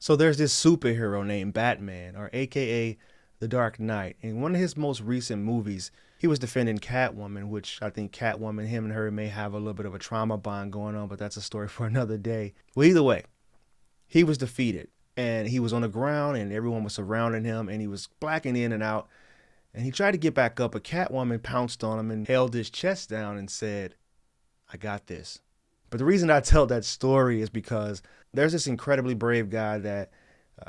So there's this superhero named Batman, or AKA The Dark Knight. In one of his most recent movies, he was defending Catwoman, which I think Catwoman, him and her may have a little bit of a trauma bond going on, but that's a story for another day. Well, either way, he was defeated and he was on the ground and everyone was surrounding him and he was blacking in and out. And he tried to get back up, but Catwoman pounced on him and held his chest down and said, "I got this." But the reason I tell that story is because there's this incredibly brave guy that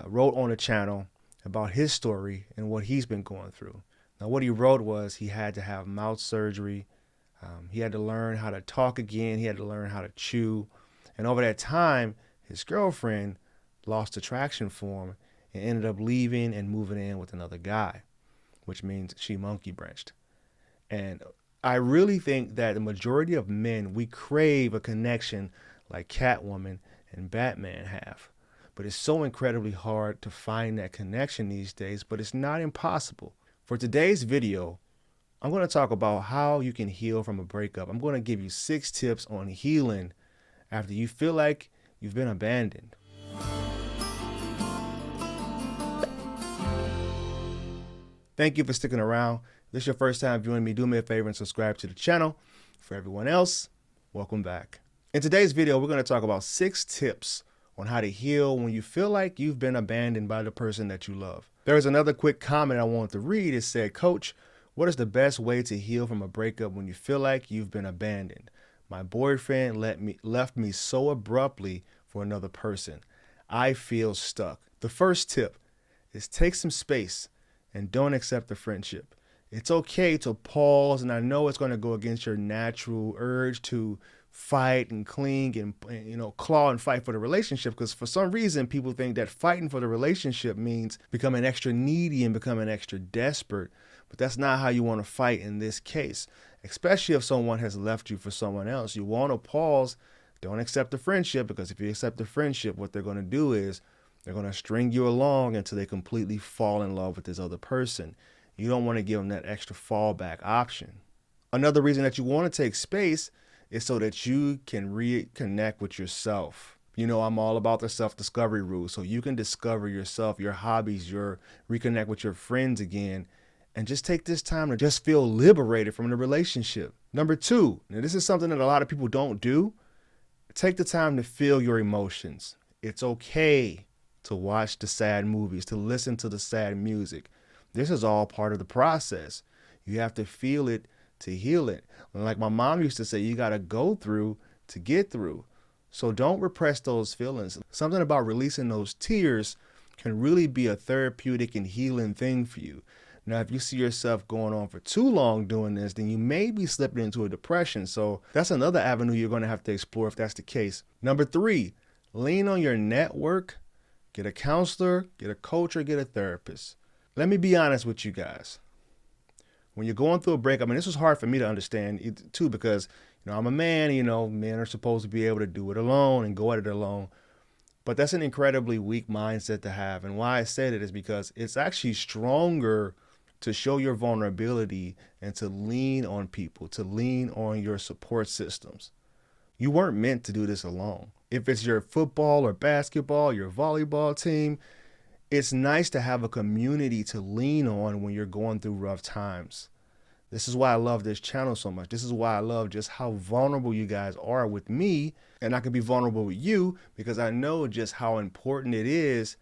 wrote on the channel about his story and what he's been going through. Now, what he wrote was he had to have mouth surgery. He had to learn how to talk again. He had to learn how to chew. And over that time, his girlfriend lost attraction for him and ended up leaving and moving in with another guy, which means she monkey branched. And I really think that the majority of men, we crave a connection like Catwoman and Batman have. But it's so incredibly hard to find that connection these days, but it's not impossible. For today's video, I'm going to talk about how you can heal from a breakup. I'm going to give you 6 tips on healing after you feel like you've been abandoned. Thank you for sticking around. If this is your first time viewing me, do me a favor and subscribe to the channel. For everyone else, welcome back. In today's video, we're going to talk about 6 tips on how to heal when you feel like you've been abandoned by the person that you love. There was another quick comment I wanted to read. It said, "Coach, what is the best way to heal from a breakup when you feel like you've been abandoned? My boyfriend left me so abruptly for another person. I feel stuck." The first tip is take some space and don't accept the friendship. It's okay to pause, and I know it's going to go against your natural urge to fight and cling and claw and fight for the relationship, because for some reason people think that fighting for the relationship means becoming extra needy and becoming extra desperate. But that's not how you want to fight in this case, especially if someone has left you for someone else. You want to pause, don't accept the friendship, because if you accept the friendship, what they're going to do is they're going to string you along until they completely fall in love with this other person. You don't want to give them that extra fallback option. Another reason that you want to take space is so that you can reconnect with yourself. You know, I'm all about the self-discovery rule. So you can discover yourself, your hobbies, reconnect with your friends again, and just take this time to just feel liberated from the relationship. Number 2, now this is something that a lot of people don't do. Take the time to feel your emotions. It's okay to watch the sad movies, to listen to the sad music. This is all part of the process. You have to feel it to heal it. Like my mom used to say, you got to go through to get through. So don't repress those feelings. Something about releasing those tears can really be a therapeutic and healing thing for you. Now, if you see yourself going on for too long doing this, then you may be slipping into a depression. So that's another avenue you're going to have to explore if that's the case. Number 3, lean on your network. Get a counselor, get a coach, or get a therapist. Let me be honest with you guys. When you're going through a breakup, this was hard for me to understand too, because I'm a man, men are supposed to be able to do it alone and go at it alone. But that's an incredibly weak mindset to have. And why I said it is because it's actually stronger to show your vulnerability and to lean on people, to lean on your support systems. You weren't meant to do this alone. If it's your football or basketball, your volleyball team, it's nice to have a community to lean on when you're going through rough times. This is why I love this channel so much. This is why I love just how vulnerable you guys are with me, and I can be vulnerable with you because I know just how important it is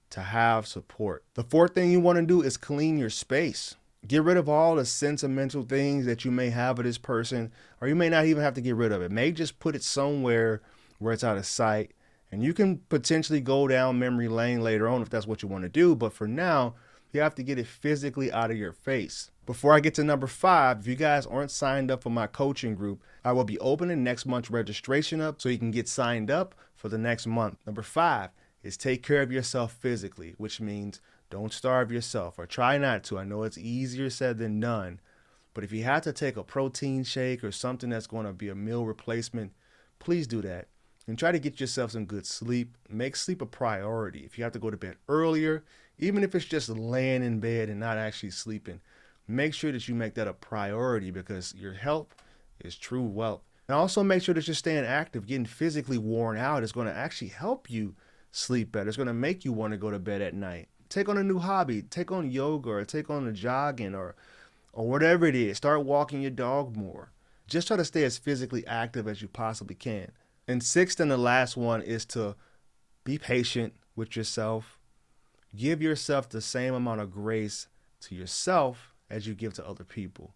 to have support. The 4th thing you want to do is clean your space. Get rid of all the sentimental things that you may have of this person, or you may not even have to get rid of it. Maybe just put it somewhere where it's out of sight, and you can potentially go down memory lane later on if that's what you want to do. But for now, you have to get it physically out of your face. Before I get to number 5, if you guys aren't signed up for my coaching group, I will be opening next month's registration up so you can get signed up for the next month. Number 5 is take care of yourself physically, which means don't starve yourself, or try not to. I know it's easier said than done, but if you have to take a protein shake or something that's going to be a meal replacement, please do that. And try to get yourself some good sleep. Make sleep a priority. If you have to go to bed earlier, even if it's just laying in bed and not actually sleeping, make sure that you make that a priority, because your health is true wealth. And also make sure that you're staying active. Getting physically worn out is going to actually help you sleep better. It's going to make you want to go to bed at night. Take on a new hobby. Take on yoga or take on a jogging or whatever it is. Start walking your dog more. Just try to stay as physically active as you possibly can. And sixth and the last one is to be patient with yourself. Give yourself the same amount of grace to yourself as you give to other people,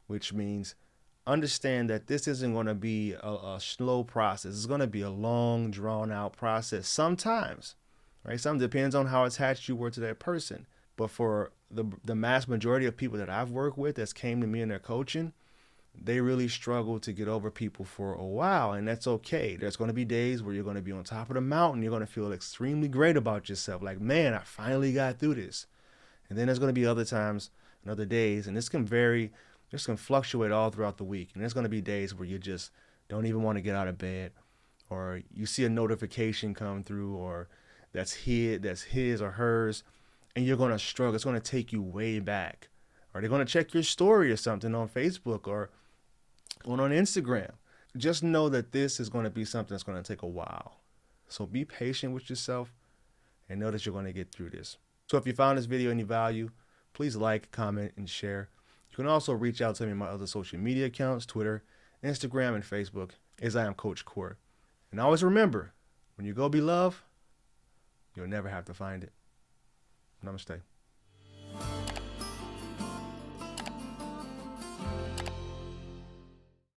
which means understand that this isn't going to be a slow process. It's going to be a long, drawn-out process sometimes, right? Some depends on how attached you were to that person. But for the mass majority of people that I've worked with that's came to me in their coaching, they really struggle to get over people for a while, and that's okay. There's going to be days where you're going to be on top of the mountain. You're going to feel extremely great about yourself. Like, man, I finally got through this. And then there's going to be other times and other days, and this can vary. This can fluctuate all throughout the week. And there's going to be days where you just don't even want to get out of bed, or you see a notification come through, or that's his or hers, and you're going to struggle. It's going to take you way back. Or they're going to check your story or something on Facebook or on Instagram. Just know that this is going to be something that's going to take a while. So be patient with yourself and know that you're going to get through this. So if you found this video any value, please like, comment, and share. You can also reach out to me on my other social media accounts, Twitter, Instagram, and Facebook, as I am Coach Court. And always remember, when you go be love, you'll never have to find it. Namaste.